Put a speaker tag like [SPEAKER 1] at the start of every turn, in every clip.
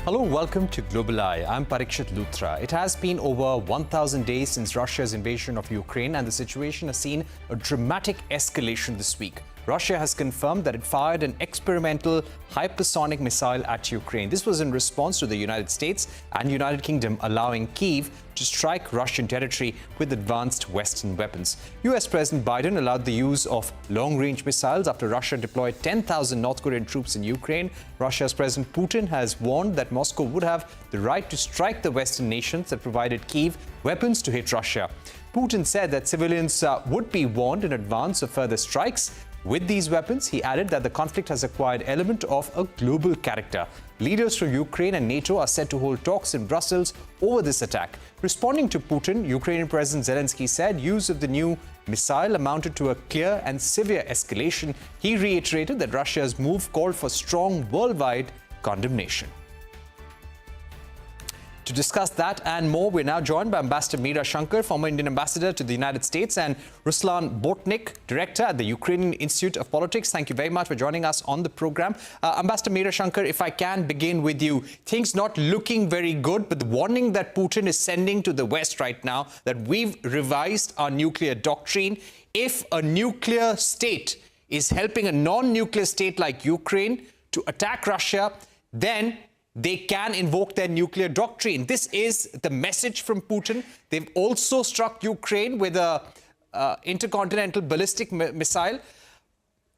[SPEAKER 1] Hello, welcome to globaleye. I'm Parikshit Luthra. It has been over 1,000 days since Russia's invasion of Ukraine, and the situation has seen a dramatic escalation this week. Russia has confirmed that it fired an experimental hypersonic missile at Ukraine. This was in response to the United States and United Kingdom allowing Kyiv to strike Russian territory with advanced Western weapons. US President Biden allowed the use of long-range missiles after Russia deployed 10,000 North Korean troops in Ukraine. Russia's President Putin has warned that Moscow would have the right to strike the Western nations that provided Kyiv weapons to hit Russia. Putin said that civilians would be warned in advance of further strikes. With these weapons, he added that the conflict has acquired an element of a global character. Leaders from Ukraine and NATO are set to hold talks in Brussels over this attack. Responding to Putin, Ukrainian President Zelensky said use of the new missile amounted to a clear and severe escalation. He reiterated that Russia's move called for strong worldwide condemnation. To discuss that and more, we're now joined by Ambassador Meera Shankar, former Indian ambassador to the United States, and Ruslan Bortnik, director at the Ukrainian Institute of Politics. Thank you very much for joining us on the program. Ambassador Meera Shankar, if I can begin with you, things not looking very good, but the warning that Putin is sending to the West right now that we've revised our nuclear doctrine. If a nuclear state is helping a non-nuclear state like Ukraine to attack Russia, then they can invoke their nuclear doctrine. This is the message from Putin. They've also struck Ukraine with an intercontinental ballistic missile.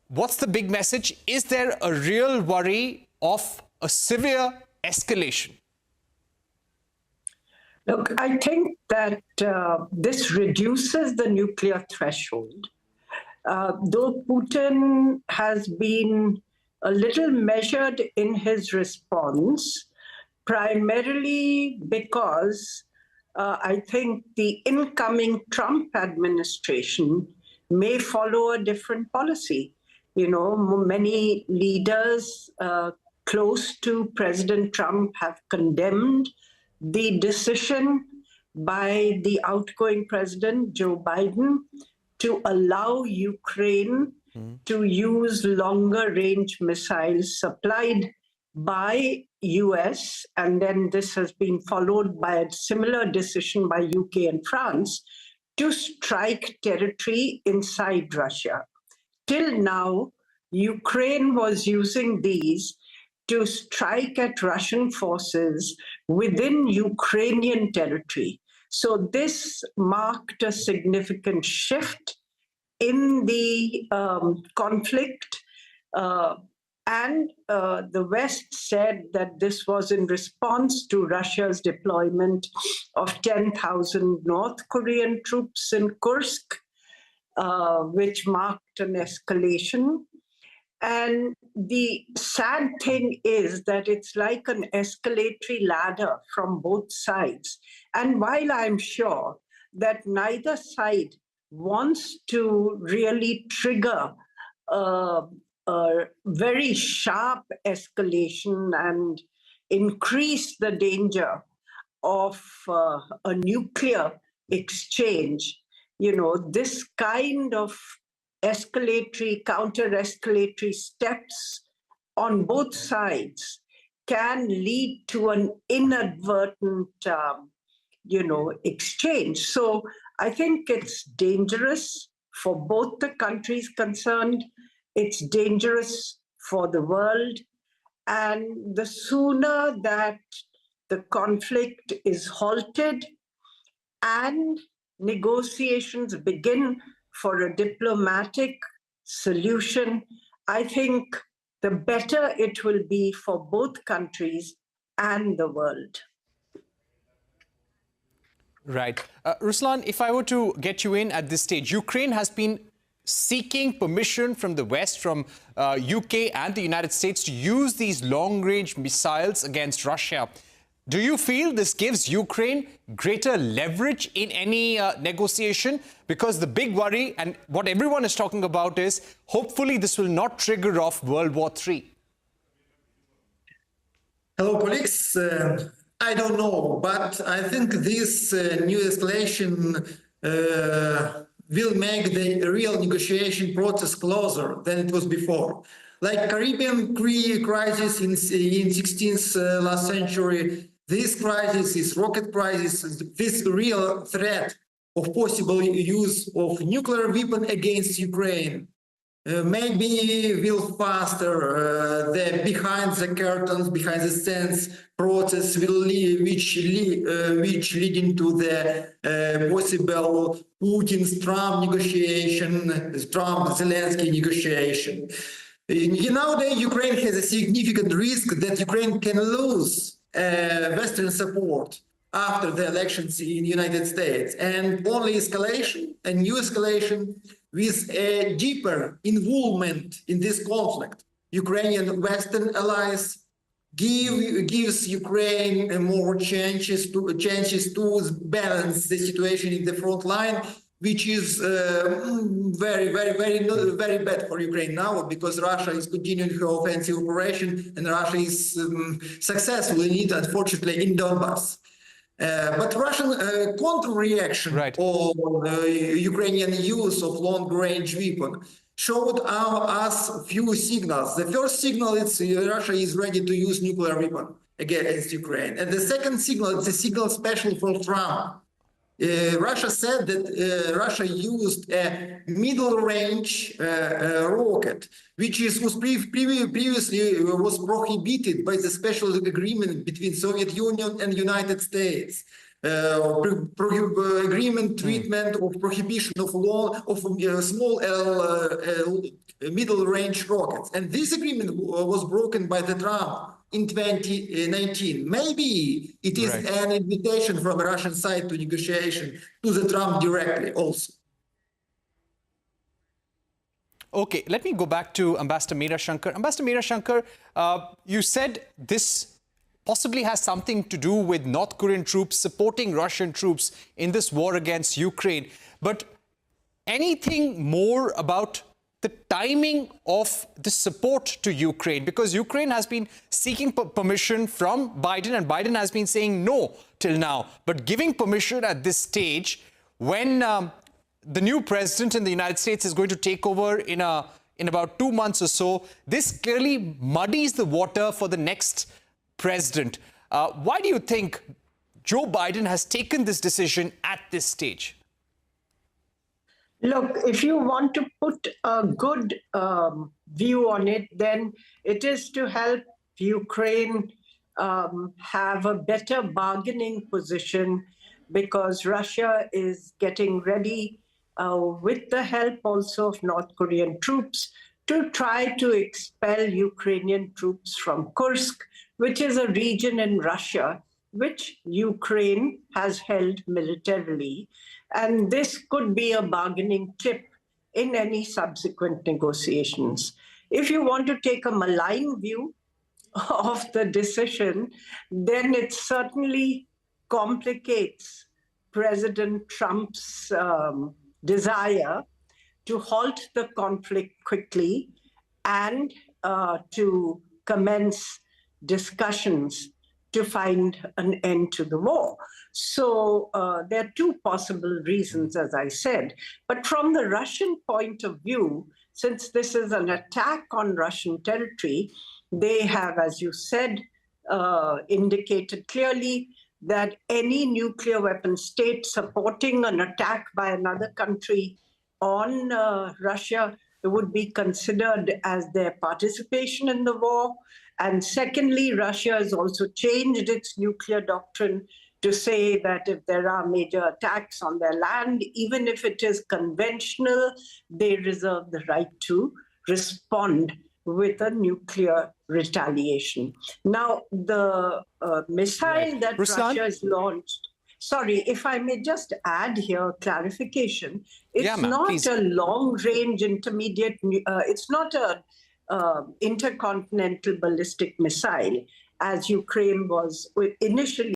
[SPEAKER 1] What's the big message? Is there a real worry of a severe escalation?
[SPEAKER 2] Look, I think that this reduces the nuclear threshold. Though Putin has been a little measured in his response, primarily because I think the incoming Trump administration may follow a different policy. You know, many leaders close to President Trump have condemned the decision by the outgoing president, Joe Biden, to allow Ukraine to use longer-range missiles supplied by US, and then this has been followed by a similar decision by UK and France to strike territory inside Russia. Till now, Ukraine was using these to strike at Russian forces within Ukrainian territory. So this marked a significant shift in the conflict, and the West said that this was in response to Russia's deployment of 10,000 North Korean troops in Kursk, which marked an escalation. And the sad thing is that it's like an escalatory ladder from both sides. And while I'm sure that neither side wants to really trigger a very sharp escalation and increase the danger of a nuclear exchange, you know, this kind of escalatory, counter-escalatory steps on both sides can lead to an inadvertent, exchange. So I think it's dangerous for both the countries concerned. It's dangerous for the world. And the sooner that the conflict is halted and negotiations begin for a diplomatic solution, I think the better it will be for both countries and the world.
[SPEAKER 1] Right. Ruslan, if I were to get you in at this stage, Ukraine has been seeking permission from the West, from UK and the United States to use these long-range missiles against Russia. Do you feel this gives Ukraine greater leverage in any negotiation? Because the big worry and what everyone is talking about is hopefully this will not trigger off World War III.
[SPEAKER 3] Hello, colleagues. I don't know, but I think this new escalation will make the real negotiation process closer than it was before. Like Caribbean crisis in 16th last century, this crisis, this rocket crisis, this real threat of possible use of nuclear weapon against Ukraine. Maybe will faster the behind the curtains, behind the scenes process will which leading to the possible Putin-Trump negotiation, Trump-Zelensky negotiation. Nowadays, Ukraine has a significant risk that Ukraine can lose Western support after the elections in the United States, and only escalation, a new escalation with a deeper involvement in this conflict. Ukrainian Western allies gives Ukraine more chances to balance the situation in the front line, which is very bad for Ukraine now, because Russia is continuing her offensive operation, and Russia is successful in it, unfortunately, in Donbass. But Russian counter-reaction of Ukrainian use of long-range weapon showed us few signals. The first signal is Russia is ready to use nuclear weapon against Ukraine. And the second signal is a signal special for Trump. Russia said that Russia used a middle-range rocket, which was previously was prohibited by the special agreement between Soviet Union and United States. Agreement treatment of prohibition of small middle-range rockets, and this agreement was broken by the Trump in 2019. Maybe it is an invitation from the Russian side to negotiation to the Trump directly also.
[SPEAKER 1] Okay, let me go back to Ambassador Meera Shankar. Ambassador Meera Shankar, you said this possibly has something to do with North Korean troops supporting Russian troops in this war against Ukraine. But anything more about the timing of the support to Ukraine? Because Ukraine has been seeking permission from Biden, and Biden has been saying no till now. But giving permission at this stage, when the new president in the United States is going to take over in about 2 months or so, this clearly muddies the water for the next president. Why do you think Joe Biden has taken this decision at this stage?
[SPEAKER 2] Look, if you want to put a good view on it, then it is to help Ukraine have a better bargaining position, because Russia is getting ready with the help also of North Korean troops to try to expel Ukrainian troops from Kursk, which is a region in Russia which Ukraine has held militarily. And this could be a bargaining chip in any subsequent negotiations. If you want to take a malign view of the decision, then it certainly complicates President Trump's desire to halt the conflict quickly and to commence discussions to find an end to the war. So there are two possible reasons, as I said. But from the Russian point of view, since this is an attack on Russian territory, they have, as you said, indicated clearly that any nuclear weapon state supporting an attack by another country on Russia would be considered as their participation in the war. And secondly, Russia has also changed its nuclear doctrine to say that if there are major attacks on their land, even if it is conventional, they reserve the right to respond with a nuclear retaliation. Now, the missile that
[SPEAKER 1] Ruslan?
[SPEAKER 2] Russia has launched, sorry, if I may just add here clarification, it's not
[SPEAKER 1] please.
[SPEAKER 2] a long-range intermediate, it's not a intercontinental ballistic missile, as Ukraine was initially